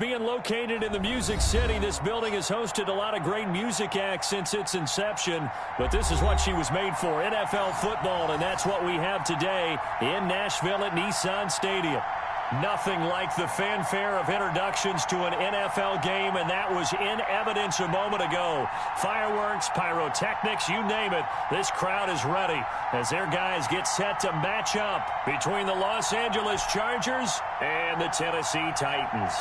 being located in the Music City, this building has hosted a lot of great music acts since its inception, but this is what she was made for, NFL football, and that's what we have today in Nashville at Nissan Stadium. Nothing like the fanfare of introductions to an NFL game, and that was in evidence a moment ago. Fireworks, pyrotechnics, you name it. This crowd is ready as their guys get set to match up between the Los Angeles Chargers and the Tennessee Titans.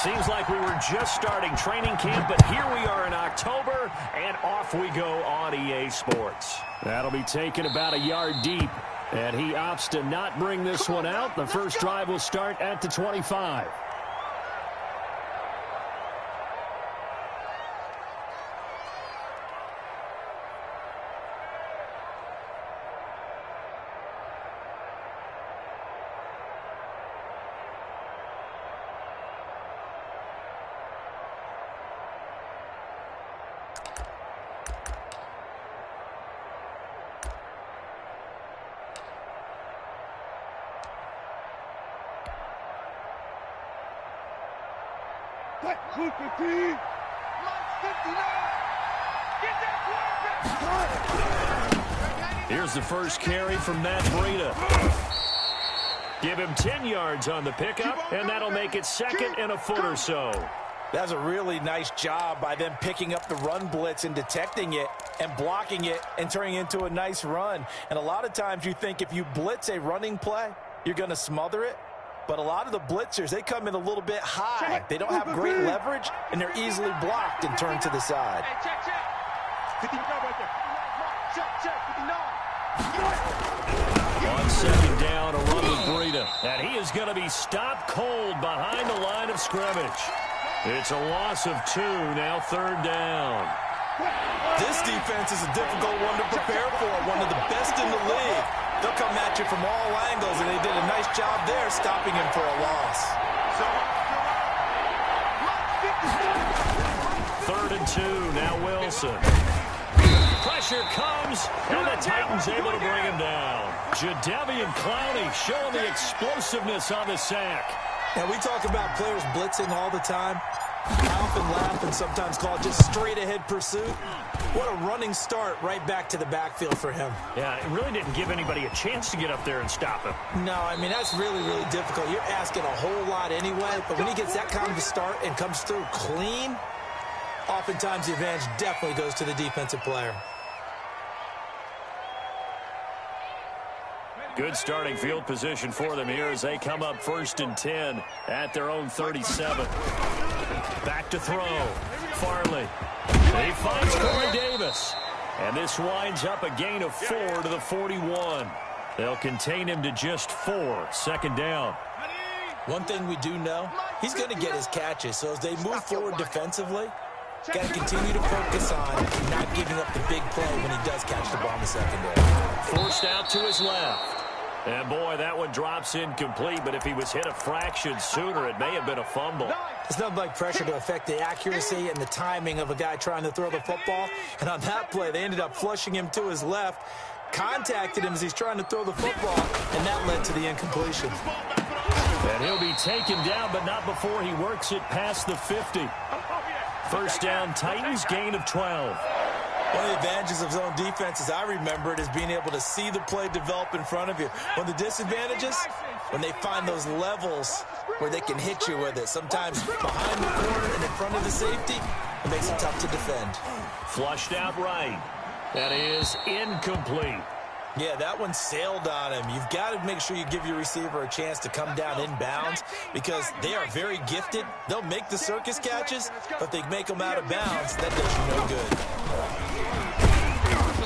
Seems like we were just starting training camp, but here we are in October, and off we go on EA Sports. That'll be taken about a yard deep. And he opts to not bring this one out. The first drive will start at the 25. Here's the first carry from Matt Breida. Give him 10 yards on the pickup, and that'll make it second and a foot or so. That's a really nice job by them picking up the run blitz and detecting it and blocking it and turning it into a nice run. And a lot of times you think if you blitz a running play, you're going to smother it. But a lot of the blitzers, they come in a little bit high. They don't have great leverage, and they're easily blocked and turned to the side. On second down, a run with Breida. And he is going to be stopped cold behind the line of scrimmage. It's a loss of 2, now third down. This defense is a difficult one to prepare for, one of the best in the league. They'll come at you from all angles, and they did a nice job there stopping him for a loss. 3rd and 2, now Wilson. Pressure comes, and the Titans able to bring him down. Jadeveon Clowney showing the explosiveness on the sack. And we talk about players blitzing all the time. I often laugh and sometimes call it just straight-ahead pursuit. What a running start right back to the backfield for him. Yeah, it really didn't give anybody a chance to get up there and stop him. No, I mean, that's really, really difficult. You're asking a whole lot anyway, but when he gets that kind of a start and comes through clean, oftentimes the advantage definitely goes to the defensive player. Good starting field position for them here as they come up 1st and 10 at their own 37. Back to throw. Farley. He finds Corey Davis. And this winds up a gain of 4 to the 41. They'll contain him to just 4. Second down. One thing we do know, he's going to get his catches. So as they move forward defensively, got to continue to focus on not giving up the big play when he does catch the ball in the secondary. Forced out to his left. And, boy, that one drops incomplete, but if he was hit a fraction sooner, it may have been a fumble. It's nothing like pressure to affect the accuracy and the timing of a guy trying to throw the football. And on that play, they ended up flushing him to his left, contacted him as he's trying to throw the football, and that led to the incompletion. And he'll be taken down, but not before he works it past the 50. First down, Titans, gain of 12. One of the advantages of zone defense, as I remember it, is being able to see the play develop in front of you. One of the disadvantages, when they find those levels where they can hit you with it. Sometimes behind the corner and in front of the safety, it makes it tough to defend. Flushed out right. That is incomplete. Yeah, that one sailed on him. You've got to make sure you give your receiver a chance to come down inbounds because they are very gifted. They'll make the circus catches, but they make them out of bounds. That does you no good.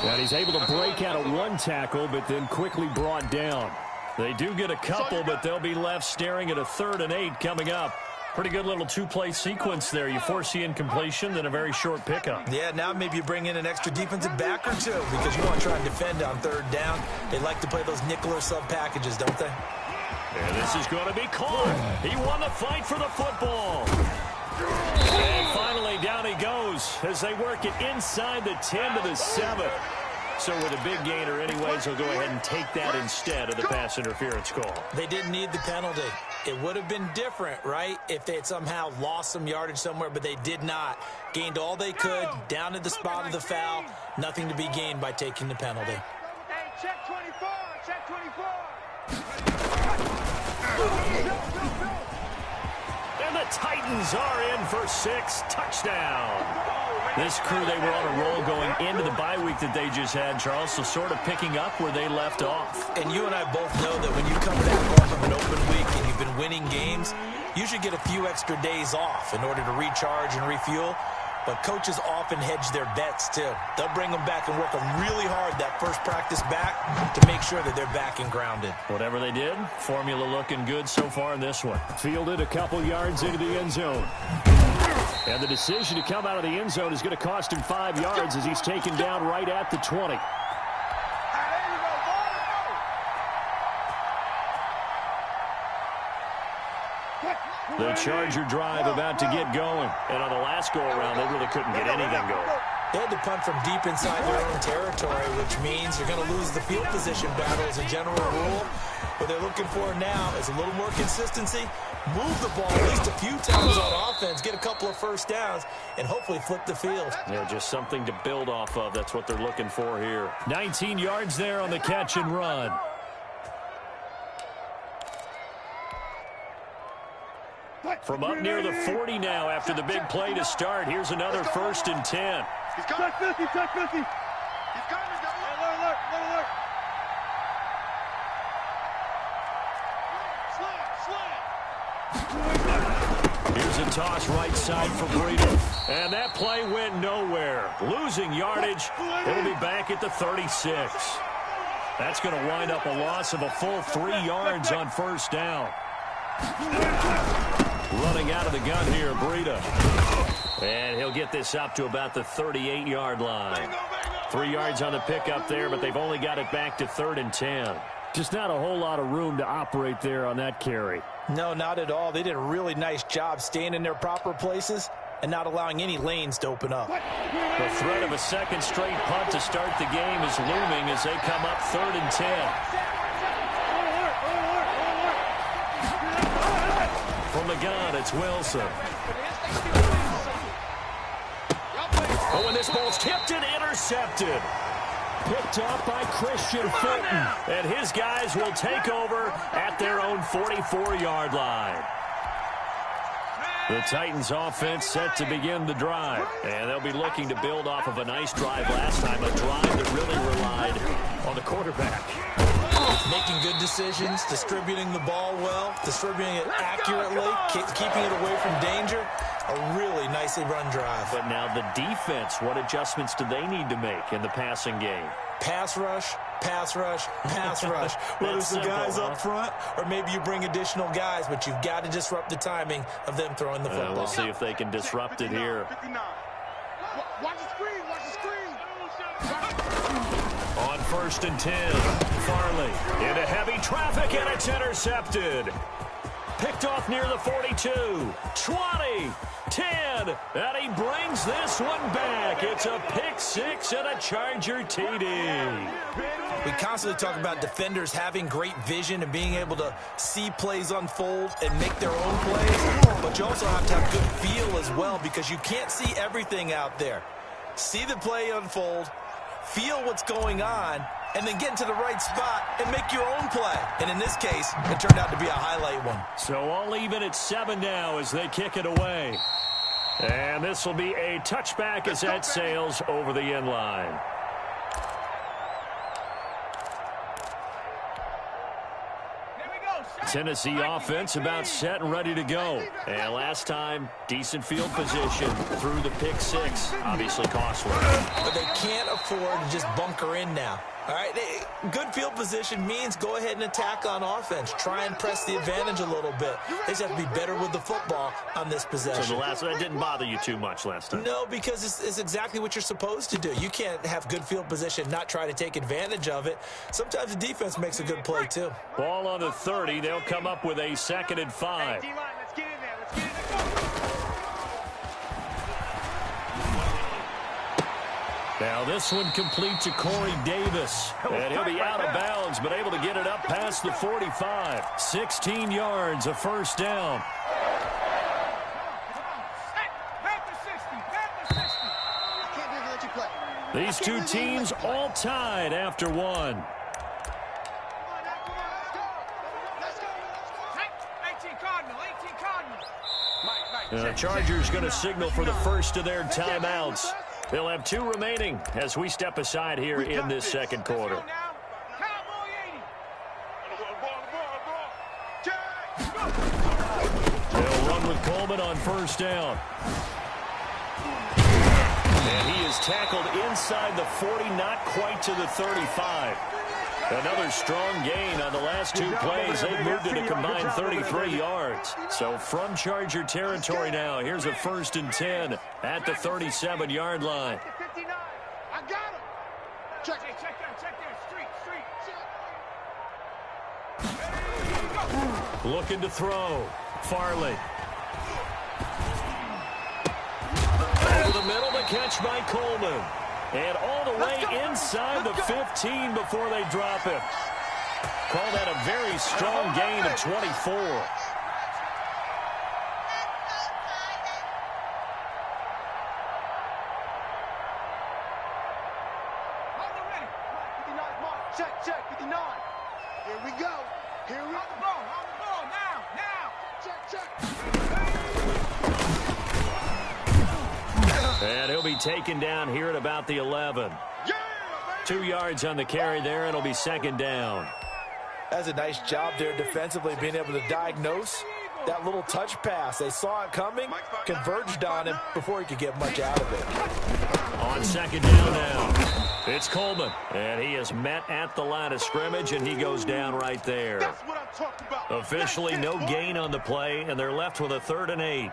And he's able to break out of one tackle, but then quickly brought down. They do get a couple, but they'll be left staring at a 3rd and 8 coming up. Pretty good little two-play sequence there. You force the incompletion, then a very short pickup. Yeah, now maybe you bring in an extra defensive back or two because you want to try and defend on 3rd down. They like to play those nickel or sub packages, don't they? And this is going to be caught. He won the fight for the football. And finally, down he goes as they work it inside the 10 to the 7. So with a big gainer anyways, he'll go ahead and take that instead of the pass interference call. They didn't need the penalty. It would have been different, right, if they had somehow lost some yardage somewhere, but they did not. Gained all they could, down to the spot of the foul. Nothing to be gained by taking the penalty. Hey, check 24, check 24. And the Titans are in for 6. Touchdown. This crew, they were on a roll going into the bye week that they just had, Charles, so sort of picking up where they left off. And you and I both know that when you come back off of an open week and you've been winning games, you should get a few extra days off in order to recharge and refuel. But coaches often hedge their bets, too. They'll bring them back and work them really hard that first practice back to make sure that they're back and grounded. Whatever they did, formula looking good so far in this one. Fielded a couple yards into the end zone. And the decision to come out of the end zone is going to cost him 5 yards as he's taken down right at the 20. The Charger drive about to get going. And on the last go-around, they really couldn't get anything going. They had to punt from deep inside their own territory, which means you're going to lose the field position battle as a general rule. What they're looking for now is a little more consistency, move the ball at least a few times on offense, get a couple of first downs, and hopefully flip the field. Yeah, just something to build off of. That's what they're looking for here. 19 yards there on the catch and run. From up near the 40 now after the big play to start. Here's another 1st and 10. He's coming. Check 50, check 50. He's coming. Alert. Here's a toss right side for Breida. And that play went nowhere. Losing yardage. It'll be back at the 36. That's going to wind up a loss of a full 3 yards on first down. Running out of the gun here, Breida. And he'll get this up to about the 38-yard line. 3 yards on the pickup there, but they've only got it back to 3rd and 10. Just not a whole lot of room to operate there on that carry. No, not at all. They did a really nice job staying in their proper places and not allowing any lanes to open up. The threat of a second straight punt to start the game is looming as they come up 3rd and 10. From the gun, it's Wilson. Oh, and this ball's tipped and intercepted. Picked up by Christian Fulton. And his guys will take over at their own 44-yard line. The Titans offense set to begin the drive. And they'll be looking to build off of a nice drive last time, a drive that really relied on the quarterback. Making good decisions, distributing the ball well, distributing it accurately, keeping it away from danger. A really nicely run drive. But now the defense, what adjustments do they need to make in the passing game? Pass rush, pass rush, pass rush. Whether it's the guys up front or maybe you bring additional guys, but you've got to disrupt the timing of them throwing the football. We'll see if they can disrupt it here. Watch the screen, watch the screen. On 1st and 10, Farley into heavy traffic, and it's intercepted. Picked off near the 42, 20, 10, and he brings this one back. It's a pick six and a Charger TD. We constantly talk about defenders having great vision and being able to see plays unfold and make their own plays, but you also have to have good feel as well because you can't see everything out there. See the play unfold, feel what's going on, and then get into the right spot and make your own play. And in this case, it turned out to be a highlight one. So all even at 7 now as they kick it away. And this will be a touchback as that sails over the end line. Tennessee offense about set and ready to go. And last time, decent field position through the pick six. Obviously costly. But they can't afford to just bunker in now. All right, good field position means go ahead and attack on offense. Try and press the advantage a little bit. They just have to be better with the football on this possession. So that didn't bother you too much last time? No, because it's exactly what you're supposed to do. You can't have good field position, not try to take advantage of it. Sometimes the defense makes a good play, too. Ball on the 30. They'll come up with a 2nd and 5. Hey, D-line, let's get in there. Let's get in there. Now this one complete to Corey Davis. And he'll be out of bounds, but able to get it up past the 45. 16 yards, a first down. These two teams all tied after one. The Chargers going to signal for the first of their timeouts. They'll have 2 remaining as we step aside here in this second quarter. They'll run with Coleman on first down. And he is tackled inside the 40, not quite to the 35. Another strong gain on the last 2 plays. They've moved it a combined 33 yards. So from Charger territory now, here's a 1st and 10 at the 37-yard line. I got him. Check there. Looking to throw. Farley. Over the middle, the catch by Coleman. And all the way inside the 15 before they drop him. Call that a very strong gain of 24. Check, 59. Here we go. Here we go. On the ball, now. Check. And he'll be taken down here at about the 11. 2 yards on the carry there. It'll be 2nd down. That's a nice job there defensively, being able to diagnose that little touch pass. They saw it coming, converged on him before he could get much out of it. On 2nd down now. It's Coleman, and he is met at the line of scrimmage, and he goes down right there. That's what I'm talking about. Officially no gain on the play, and they're left with a 3rd and 8.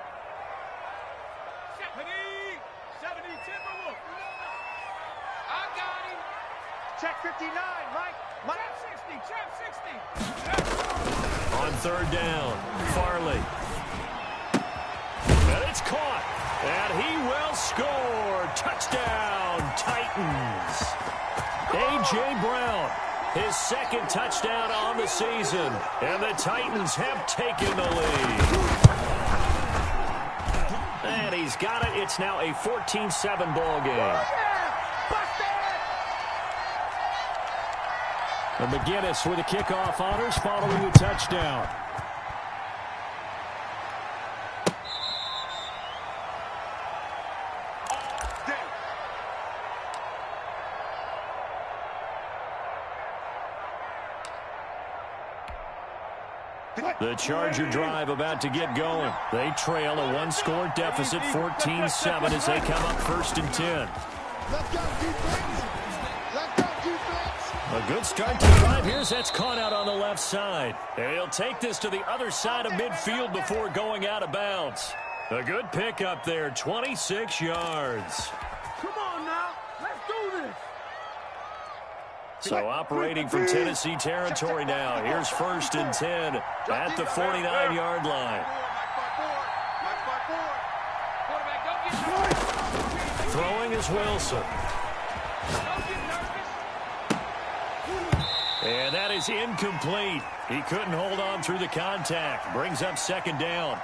Check 59, Mike. Check 60. On 3rd down, Farley. And it's caught. And he will score. Touchdown, Titans. A.J. Brown, his 2nd touchdown on the season. And the Titans have taken the lead. And he's got it. It's now a 14-7 ball game. And McGinnis with the kickoff honors following the touchdown. The Charger drive about to get going. They trail a 1-score deficit, 14-7, as they come up 1st and 10. Let's go, defense. A good start to the drive. Here's that's caught out on the left side. And he'll take this to the other side of midfield before going out of bounds. A good pickup there, 26 yards. Come on now, let's do this. So operating from Tennessee territory now. Here's 1st and 10 at the 49-yard line. Throwing is Wilson. And that is incomplete. He couldn't hold on through the contact. Brings up 2nd down.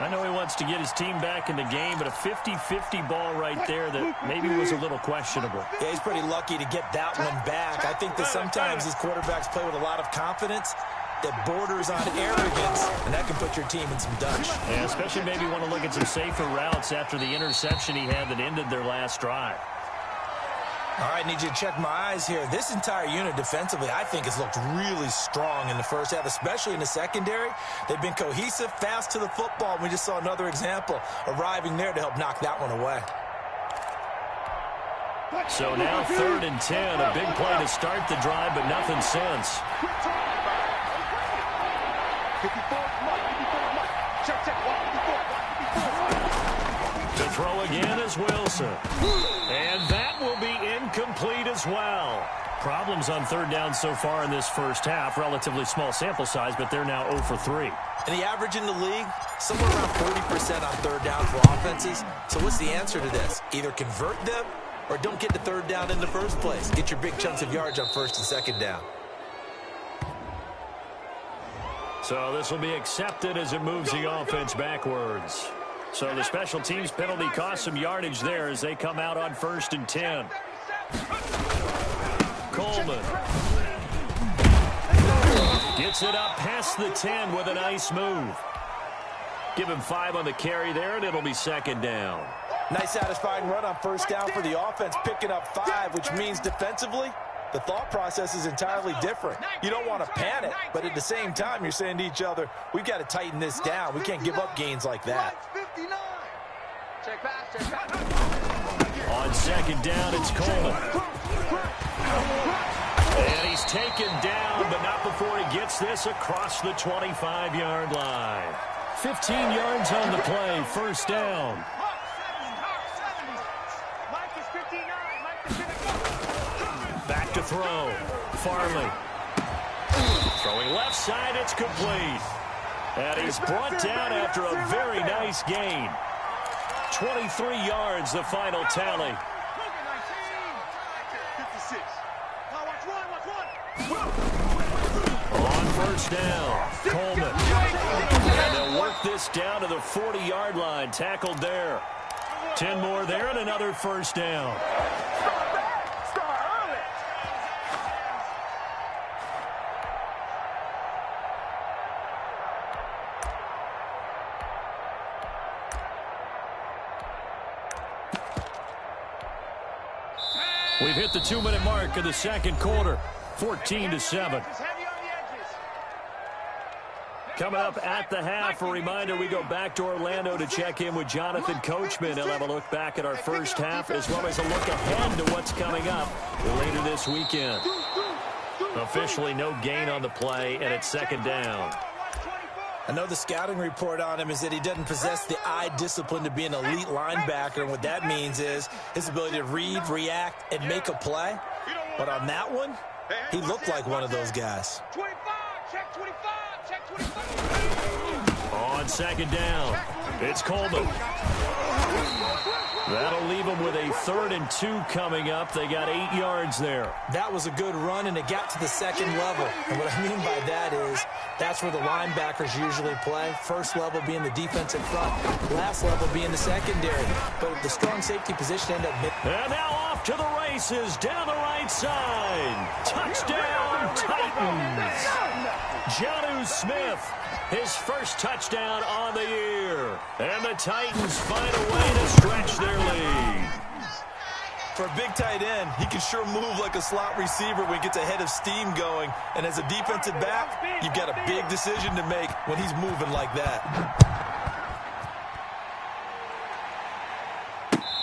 I know he wants to get his team back in the game, but a 50-50 ball right there that maybe was a little questionable. Yeah, he's pretty lucky to get that one back. I think that sometimes these quarterbacks play with a lot of confidence that borders on arrogance, and that can put your team in some dutch. Yeah, especially maybe want to look at some safer routes after the interception he had that ended their last drive. All right, need you to check my eyes here. This entire unit defensively, I think, has looked really strong in the first half, especially in the secondary. They've been cohesive, fast to the football. We just saw another example arriving there to help knock that one away. So now 3rd and 10, a big play to start the drive, but nothing since. To throw again is Wilson. And that will be incomplete as well. Problems on 3rd down so far in this first half. Relatively small sample size, but they're now 0 for 3. And the average in the league, somewhere around 40% on 3rd down for offenses. So what's the answer to this? Either convert them or don't get to third down in the first place. Get your big chunks of yards on first and second down. So this will be accepted as it moves the offense backwards. So the special teams penalty cost some yardage there as they come out on 1st and 10. Coleman gets it up past the 10 with a nice move. Give him 5 on the carry there, and it'll be 2nd down. Nice satisfying run on 1st down for the offense, picking up 5, which means defensively, the thought process is entirely different. You don't want to panic, but at the same time, you're saying to each other, we've got to tighten this down. We can't give up gains like that. On 2nd down, it's Coleman. And he's taken down, but not before he gets this across the 25-yard line. 15 yards on the play, 1st down. Back to throw. Farley. Throwing left side, it's complete. And he's brought down after a very nice gain. 23 yards, the final tally. On 1st down, Coleman. And they'll work this down to the 40-yard line. Tackled there. 10 more there and another 1st down. We've hit the 2-minute mark of the 2nd quarter. 14-7. Coming up at the half, a reminder, we go back to Orlando to check in with Jonathan Coachman. He'll have a look back at our 1st half as well as a look ahead to what's coming up later this weekend. Officially no gain on the play, and it's 2nd down. I know the scouting report on him is that he doesn't possess the eye discipline to be an elite linebacker, and what that means is his ability to read, react, and make a play. But on that one, he looked like one of those guys. 25, check 25, check 25. On 2nd down, it's Coleman. That'll leave them with a 3rd and 2 coming up. They got 8 yards there. That was a good run, and it got to the 2nd level. And what I mean by that is that's where the linebackers usually play. 1st level being the defensive front, last level being the secondary. But the strong safety position ended up... And now off to the races down the right side. Touchdown, Titans. Jonnu Smith, his 1st touchdown on the year. And the Titans find a way to stretch their lead. For a big tight end, he can sure move like a slot receiver when he gets a head of steam going. And as a defensive back, you've got a big decision to make when he's moving like that.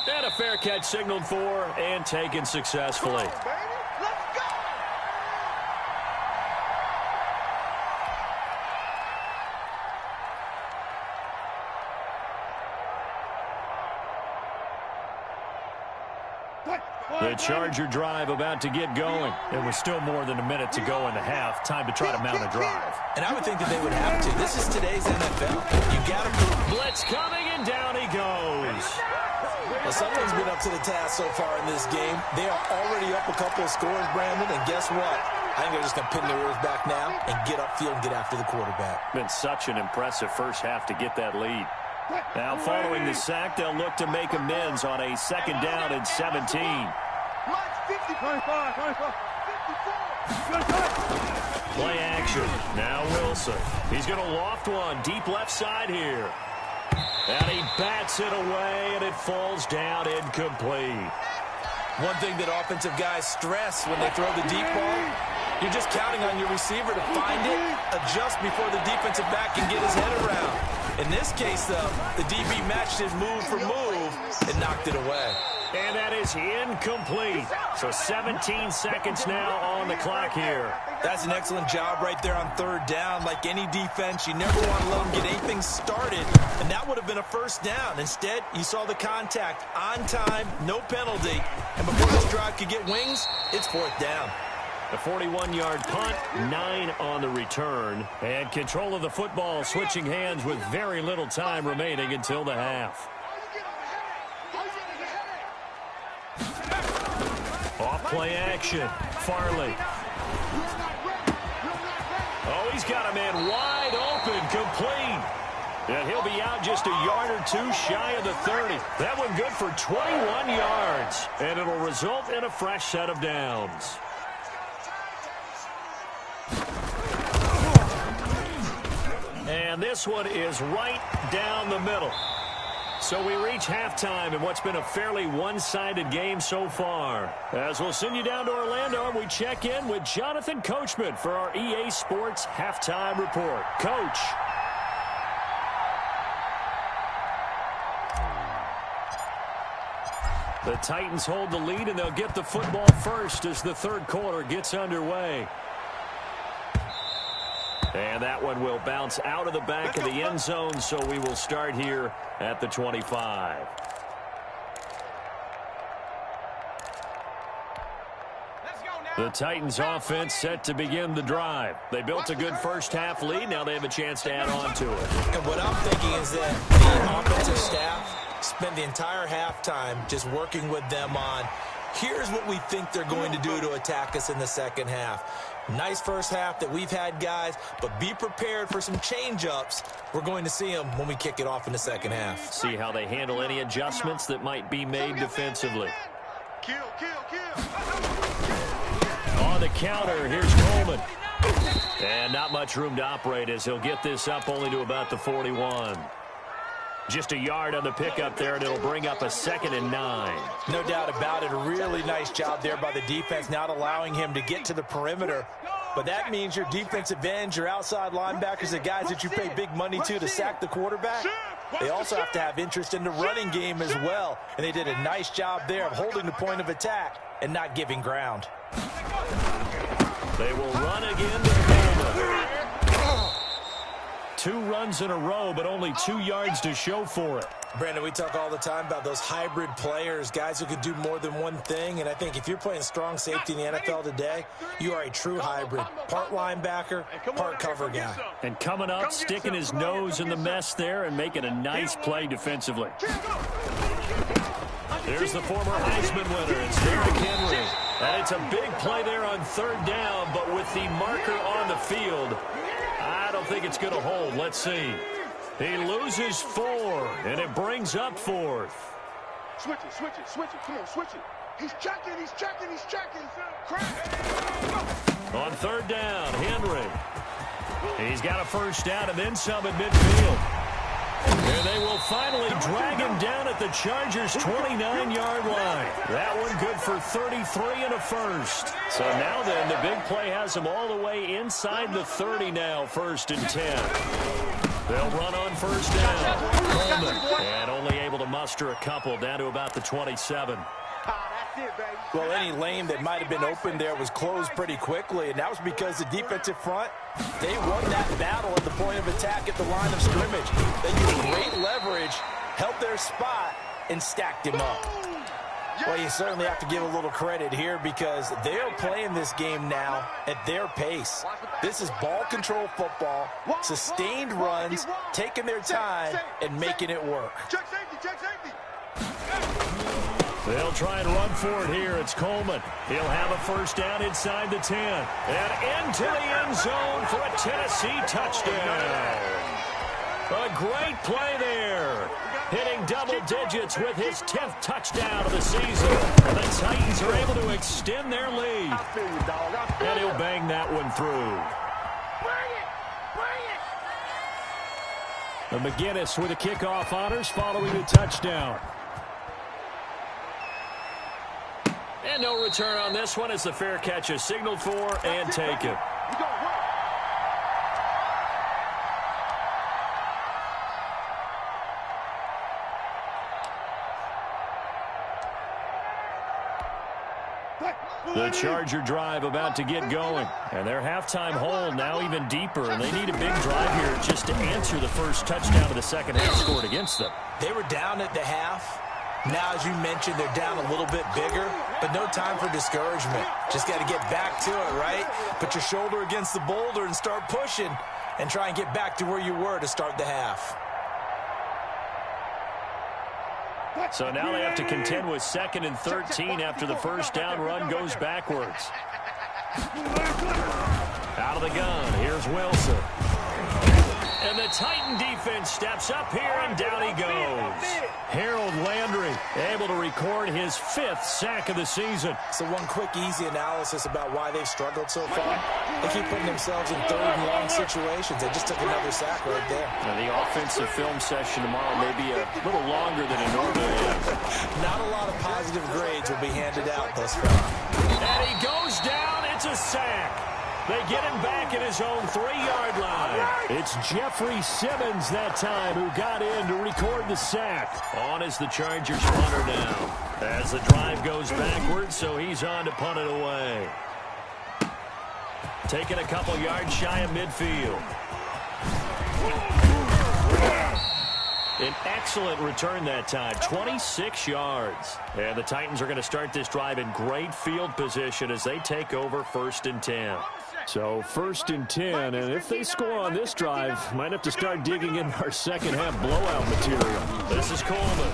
And a fair catch signaled for and taken successfully. The Charger drive about to get going. There was still more than a minute to go in the half. Time to try to mount a drive. And I would think that they would have to. This is today's NFL. You got to prove. Blitz coming, and down he goes. Well, someone's been up to the task so far in this game. They are already up a couple of scores, Brandon, and guess what? I think they're just going to pin their ears back now and get upfield and get after the quarterback. Been such an impressive first half to get that lead. Now, following the sack, they'll look to make amends on a 2nd down and 17. Play action. Now Wilson. He's going to loft one deep left side here. And he bats it away, and it falls down incomplete. One thing that offensive guys stress when they throw the deep ball, you're just counting on your receiver to find it, adjust before the defensive back can get his head around. In this case, though, the DB matched his move for move and knocked it away. And that is incomplete. So 17 seconds now on the clock here. That's an excellent job right there on 3rd down. Like any defense, you never want to let them get anything started, and that would have been a 1st down. Instead, you saw the contact on time, no penalty, and before this drive could get wings, it's 4th down. The 41-yard punt, 9 on the return, and control of the football switching hands with very little time remaining until the half. play action. Farley. Oh, he's got a man wide open, complete. And he'll be out just a yard or two shy of the 30. That one good for 21 yards. And it'll result in a fresh set of downs. And this one is right down the middle. So we reach halftime in what's been a fairly one-sided game so far. As we'll send you down to Orlando, we check in with Jonathan Coachman for our EA Sports Halftime Report. Coach. The Titans hold the lead, and they'll get the football first as the third quarter gets underway. And that one will bounce out of the back of the end zone, so we will start here at the 25. The Titans offense set to begin the drive. They built a good first half lead. Now they have a chance to add on to it. And what I'm thinking is that the offensive staff spent the entire halftime just working with them on, here's what we think they're going to do to attack us in the second half. Nice first half that we've had, guys, but be prepared for some change-ups. We're going to see them when we kick it off in the second half. See how they handle any adjustments that might be made defensively. Kill. On the counter, here's Coleman. And not much room to operate as he'll get this up only to about the 41. Just a yard on the pickup there, and it'll bring up a 2nd and 9. No doubt about it. A really nice job there by the defense, not allowing him to get to the perimeter. But that means your defensive ends, your outside linebackers, the guys that you pay big money to sack the quarterback, they also have to have interest in the running game as well. And they did a nice job there of holding the point of attack and not giving ground. They will run again to Coleman. 2 runs in a row, but only 2 yards to show for it. Brandon, we talk all the time about those hybrid players, guys who can do more than one thing. And I think if you're playing strong safety in the NFL today, you are a true hybrid. Part linebacker, part cover guy. And coming up, sticking his nose in the mess there and making a nice play defensively. There's the former Heisman winner. It's Derrick Henry. And it's a big play there on 3rd down, but with the marker on the field, I don't think it's going to hold. Let's see. He loses 4, and it brings up 4th. Switch it. Come on, switch it. He's checking. On 3rd down, Henry. He's got a first down and then some at midfield. And they will finally drag him down at the Chargers' 29-yard line. That one good for 33 and a first. So now then, the big play has him all the way inside the 30 now, 1st and 10. They'll run on 1st down. Coleman, and only able to muster a couple down to about the 27. Well, any lane that might have been open there was closed pretty quickly, and that was because the defensive front, they won that battle at the point of attack at the line of scrimmage. They used great leverage, held their spot, and stacked him up. Well, you certainly have to give a little credit here because they're playing this game now at their pace. This is ball control football, sustained runs, taking their time, and making it work. Check safety. They'll try and run for it here. It's Coleman. He'll have a first down inside the 10. And into the end zone for a Tennessee touchdown. A great play there. Hitting double digits with his 10th touchdown of the season. And the Titans are able to extend their lead. And he'll bang that one through. And McGinnis with the kickoff honors following the touchdown. And no return on this one as the fair catch is signaled for and taken. The Charger drive about to get going. And their halftime hold now even deeper. And they need a big drive here just to answer the first touchdown of the second half scored against them. They were down at the half. Now, as you mentioned, they're down a little bit bigger, but no time for discouragement. Just got to get back to it, right? Put your shoulder against the boulder and start pushing and try and get back to where you were to start the half. So now they have to contend with 2nd and 13 after the first down run goes backwards. Out of the gun, here's Wilson. And the Titan defense steps up here, and down he goes. Harold Landry able to record his 5th sack of the season. So one quick, easy analysis about why they've struggled so far. They keep putting themselves in 3rd and long situations. They just took another sack right there. Now, the offensive film session tomorrow may be a little longer than it normally is. Not a lot of positive grades will be handed out thus far. And he goes down. It's a sack. They get him back at his own 3-yard line. It's Jeffrey Simmons that time who got in to record the sack. On is the Chargers punter now. As the drive goes backwards, so he's on to punt it away. Taking a couple yards shy of midfield. An excellent return that time, 26 yards. And the Titans are going to start this drive in great field position as they take over 1st and 10. So 1st and 10, and if they score on this drive, might have to start digging in our second-half blowout material. This is Coleman.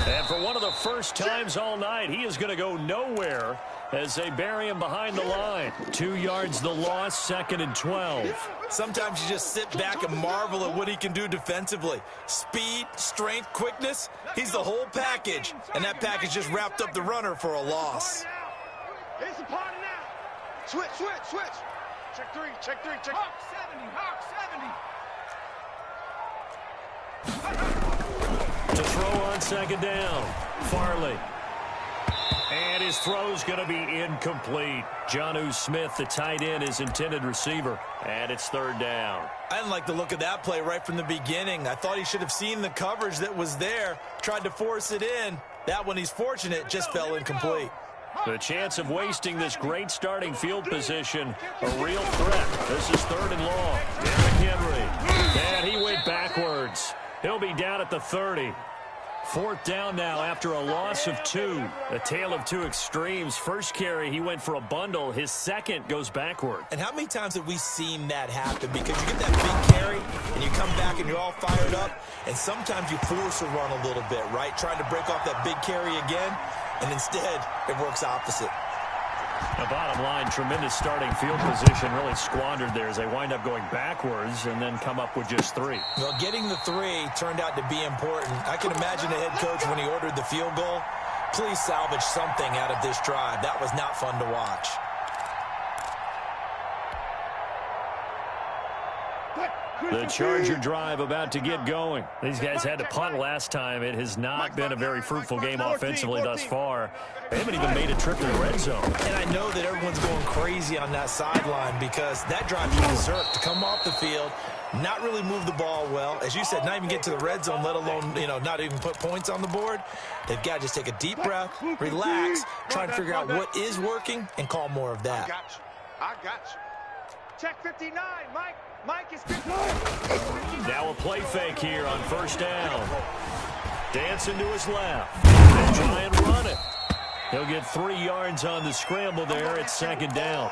And for one of the first times all night, he is going to go nowhere as they bury him behind the line. 2 yards the loss, 2nd and 12. Sometimes you just sit back and marvel at what he can do defensively. Speed, strength, quickness, he's the whole package. And that package just wrapped up the runner for a loss. It's a party now. Switch. Check 3, check 3, check. Hawk 70. To throw on 2nd down, Farley. And his throw's going to be incomplete. Jonnu Smith, the tight end, his intended receiver. And it's 3rd down. I didn't like the look of that play right from the beginning. I thought he should have seen the coverage that was there, tried to force it in. That one, he's fortunate, just fell incomplete. The chance of wasting this great starting field position, a real threat. This is 3rd and long. Derrick Henry. And he went backwards. He'll be down at the 30. 4th down now after a loss of 2. A tale of 2 extremes. First carry, he went for a bundle. His second goes backward. And how many times have we seen that happen? Because you get that big carry, and you come back and you're all fired up, and sometimes you force a run a little bit, right? Trying to break off that big carry again, and instead it works opposite. The bottom line, tremendous starting field position, really squandered there as they wind up going backwards and then come up with just 3. Well, getting the 3 turned out to be important. I can imagine the head coach when he ordered the field goal. Please salvage something out of this drive. That was not fun to watch. The Charger drive about to get going. These guys had to punt last time. It has not been a very fruitful game offensively thus far. They haven't even made a trip to the red zone. And I know that everyone's going crazy on that sideline because that drive you deserve to come off the field, not really move the ball well. As you said, not even get to the red zone, let alone, not even put points on the board. They've got to just take a deep breath, relax, try and figure out what is working, and call more of that. I got you. Check 59, Mike. Mike is 59. Now a play fake here on 1st down. Dancing to his left. They try and run it. He'll get 3 yards on the scramble there at 2nd down.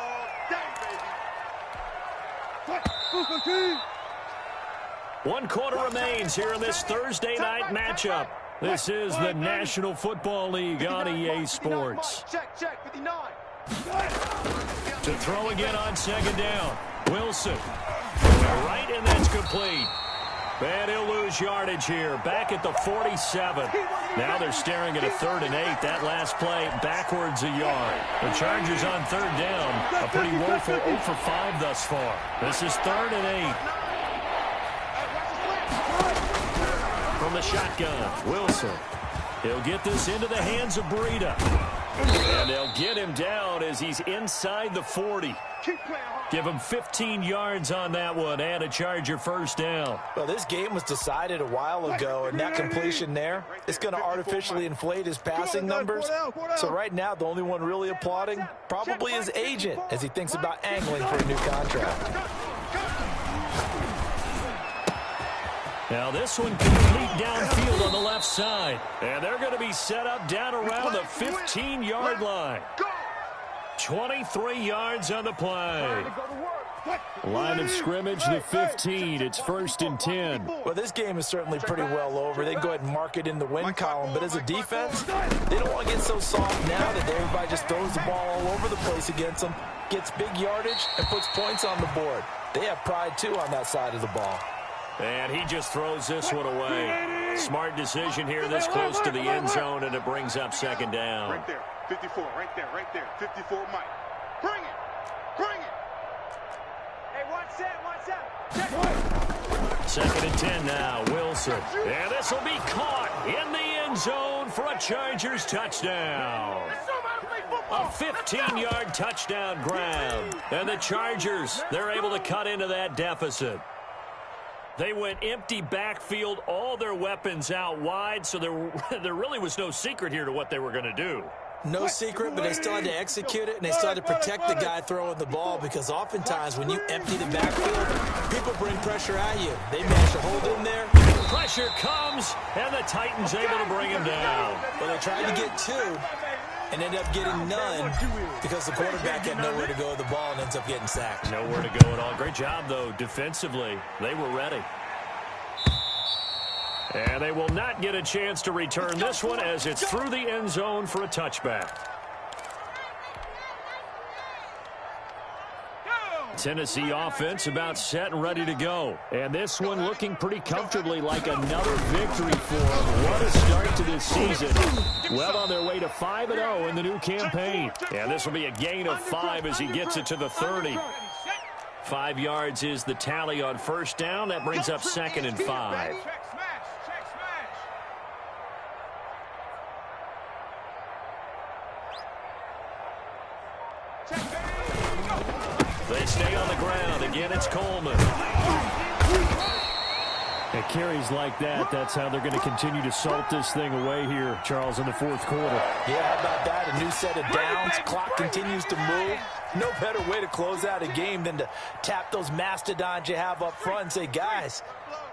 1 quarter remains here in this Thursday night matchup. This is the National Football League on EA Sports. Check 59. To throw again on 2nd down. Wilson. Right, and that's complete. And he'll lose yardage here. Back at the 47. Now they're staring at a 3rd and 8. That last play backwards a yard. The Chargers on 3rd down. A pretty woeful 0 for 5 thus far. This is 3rd and 8. From the shotgun, Wilson. He'll get this into the hands of Breida. And they'll get him down as he's inside the 40. Give him 15 yards on that one and a Charger 1st down. Well, this game was decided a while ago, and that completion there is going to artificially inflate his passing numbers. So right now, the only one really applauding probably his agent as he thinks about angling for a new contract. Now this one complete downfield on the left side. And they're going to be set up down around the 15-yard line. 23 yards on the play. Line of scrimmage, the 15. It's 1st and 10. Well, this game is certainly pretty well over. They go ahead and mark it in the win column. But as a defense, they don't want to get so soft now that everybody just throws the ball all over the place against them, gets big yardage, and puts points on the board. They have pride, too, on that side of the ball. And he just throws this one away. Smart decision here this close to the end zone, and it brings up 2nd down. Right there, 54, right there, 54, Mike. Bring it, bring it. Hey, one set. 2nd and 10 now, Wilson. And this will be caught in the end zone for a Chargers touchdown. A 15-yard touchdown grab. And the Chargers, they're able to cut into that deficit. They went empty backfield, all their weapons out wide, so there really was no secret here to what they were going to do. No secret, but they still had to execute it, and they still had to protect the guy throwing the ball, because oftentimes when you empty the backfield, people bring pressure at you. They managed to hold in there. Pressure comes, and the Titans able to bring him down. Well, they tried to get 2 and ended up getting none because the quarterback had nowhere to go with the ball and ends up getting sacked. Nowhere to go at all. Great job, though, defensively. They were ready. And they will not get a chance to return this one as it's through the end zone for a touchback. Tennessee offense about set and ready to go. And this one looking pretty comfortably like another victory for them. What a start to this season. Well on their way to 5-0 in the new campaign. And this will be a gain of 5 as he gets it to the 30. 5 yards is the tally on 1st down. That brings up 2nd and 5. They stay on the ground. Again, it's Coleman. It carries like that. That's how they're going to continue to salt this thing away here, Charles, in the 4th quarter. Yeah, how about that? A new set of downs. Clock continues to move. No better way to close out a game than to tap those mastodons you have up front and say, guys,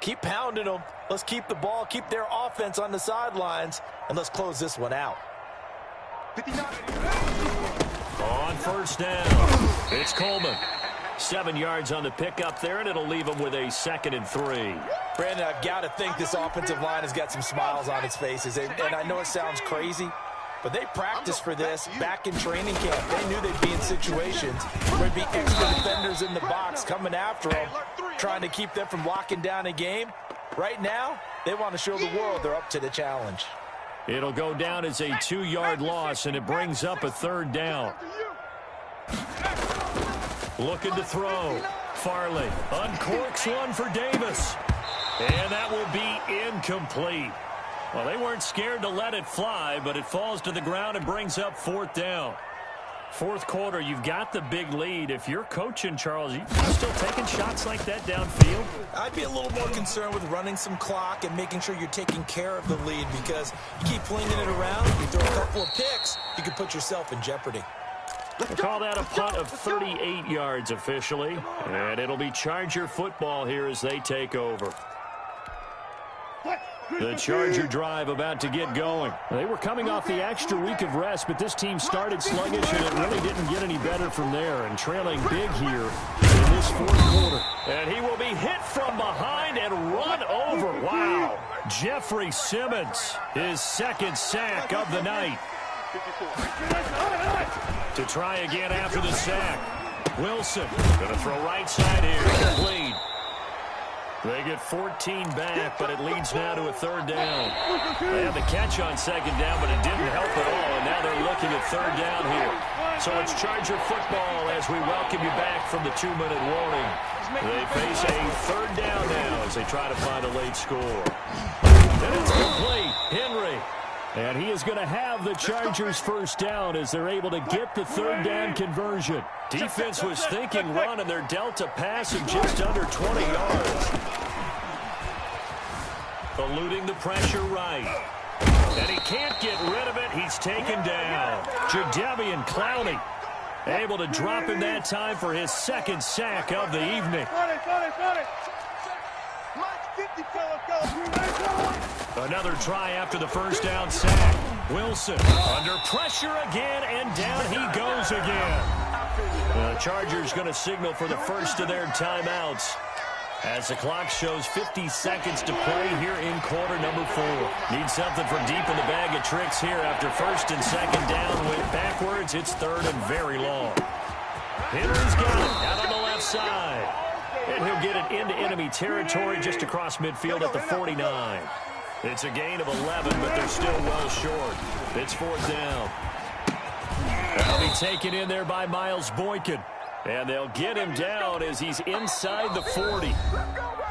keep pounding them. Let's keep the ball, keep their offense on the sidelines, and let's close this one out. On 1st down, it's Coleman. 7 yards on the pickup there, and it'll leave him with a 2nd and 3. Brandon, I've got to think this offensive line has got some smiles on its faces. And I know it sounds crazy, but they practiced for this back in training camp. They knew they'd be in situations where there'd be extra defenders in the box coming after them, trying to keep them from locking down a game. Right now, they want to show the world they're up to the challenge. It'll go down as a 2-yard loss, and it brings up a 3rd down. Looking to throw. Farley uncorks one for Davis. And that will be incomplete. Well, they weren't scared to let it fly, but it falls to the ground and brings up 4th down. 4th quarter, you've got the big lead. If you're coaching, Charles, you still taking shots like that downfield? I'd be a little more concerned with running some clock and making sure you're taking care of the lead, because you keep flinging it around, you throw a couple of picks, you could put yourself in jeopardy. We'll call that a punt of 38 yards officially, and it'll be Charger football here as they take over. The Charger drive about to get going. They were coming off the extra week of rest, but this team started sluggish, and it really didn't get any better from there, and trailing big here in this 4th quarter. And he will be hit from behind and run over. Wow. Jeffrey Simmons, his 2nd sack of the night. To try again after the sack. Wilson going to throw right side here. Complete. They get 14 back, but it leads now to a 3rd down. They had the catch on 2nd down, but it didn't help at all, and now they're looking at 3rd down here. So it's Charger football as we welcome you back from the 2-minute warning. They face a 3rd down now as they try to find a late score. And it's complete. Henry. And he is going to have the Chargers' 1st down as they're able to get the 3rd down conversion. Defense was thinking run, and they're dealt a pass of just under 20 yards. Eluding the pressure right. And he can't get rid of it. He's taken down. Jadeveon Clowney able to drop him that time for his 2nd sack of the evening. Another try after the 1st down sack. Wilson under pressure again, and down he goes again. The Chargers going to signal for the first of their timeouts as the clock shows 50 seconds to play here in quarter number 4. Need something from deep in the bag of tricks here after first and second down went backwards. It's third and very long. Henry's got it out on the left side. And he'll get it into enemy territory just across midfield at the 49. It's a gain of 11, but they're still well short. It's fourth down. That'll be taken in there by Miles Boykin. And they'll get him down as he's inside the 40.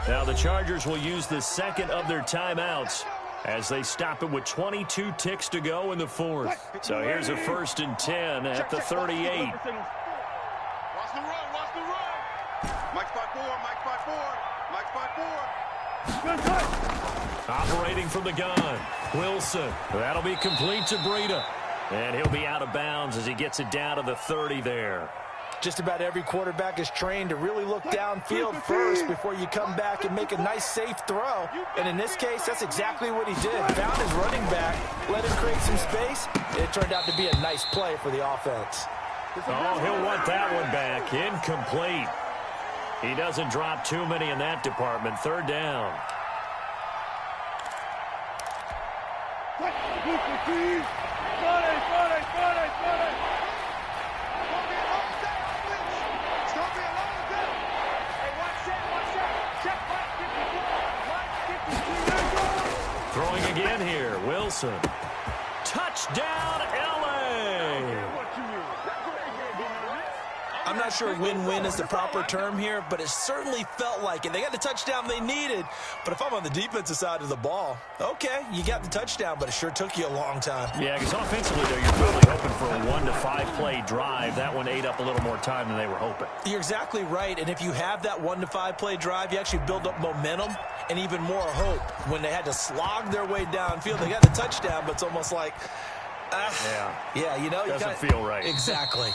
Now the Chargers will use the second of their timeouts as they stop it with 22 ticks to go in the fourth. So here's a first and 10 at the 38. Watch the run, watch the run. Mike's 5-4, Mike's 5-4, Mike's 5-4. Operating from the gun, Wilson. That'll be complete to Breida. And he'll be out of bounds as he gets it down to the 30 there. Just about every quarterback is trained to really look downfield first before you come back and make a nice, safe throw. And in this case, that's exactly what he did. Found his running back, let him create some space. It turned out to be a nice play for the offense. Oh, he'll want that one back. Incomplete. He doesn't drop too many in that department. Third down. Throwing again here, Wilson. Touchdown, L.A. I'm not sure win-win is the proper term here, but it certainly felt like it. They got the touchdown they needed, but if I'm on the defensive side of the ball, okay, you got the touchdown, but it sure took you a long time. Yeah, because offensively, though, you're probably hoping for a 1 to 5 play drive. That one ate up a little more time than they were hoping. You're exactly right, and if you have that 1 to 5 play drive, you actually build up momentum and even more hope. When they had to slog their way downfield, they got the touchdown, but it's almost like, yeah, you know, doesn't feel right. Exactly.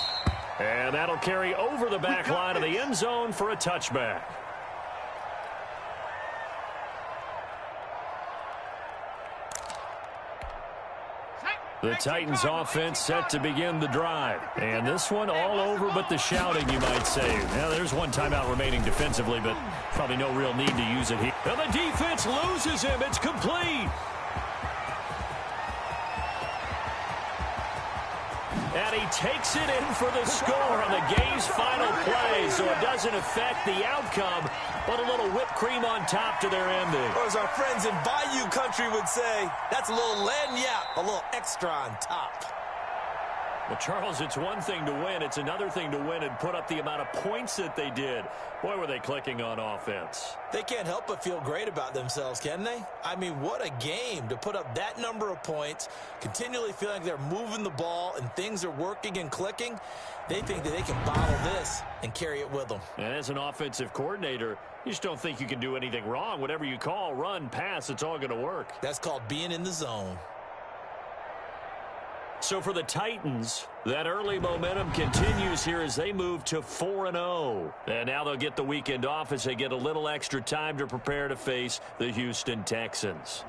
And that'll carry over the back line of the end zone for a touchback. The Titans offense set to begin the drive. And this one all over but the shouting, you might say. Now, there's one timeout remaining defensively, but probably no real need to use it here. And the defense loses him. It's complete. And he takes it in for the score on the game's final play, so it doesn't affect the outcome, but a little whipped cream on top to their ending. Or as our friends in Bayou Country would say, that's a little lagniappe, a little extra on top. Well, Charles, it's one thing to win. It's another thing to win and put up the amount of points that they did. Boy, were they clicking on offense. They can't help but feel great about themselves, can they? I mean, what a game to put up that number of points, continually feeling like they're moving the ball and things are working and clicking. They think that they can bottle this and carry it with them. And as an offensive coordinator, you just don't think you can do anything wrong. Whatever you call, run, pass, it's all going to work. That's called being in the zone. So for the Titans, that early momentum continues here as they move to 4-0. And now they'll get the weekend off as they get a little extra time to prepare to face the Houston Texans.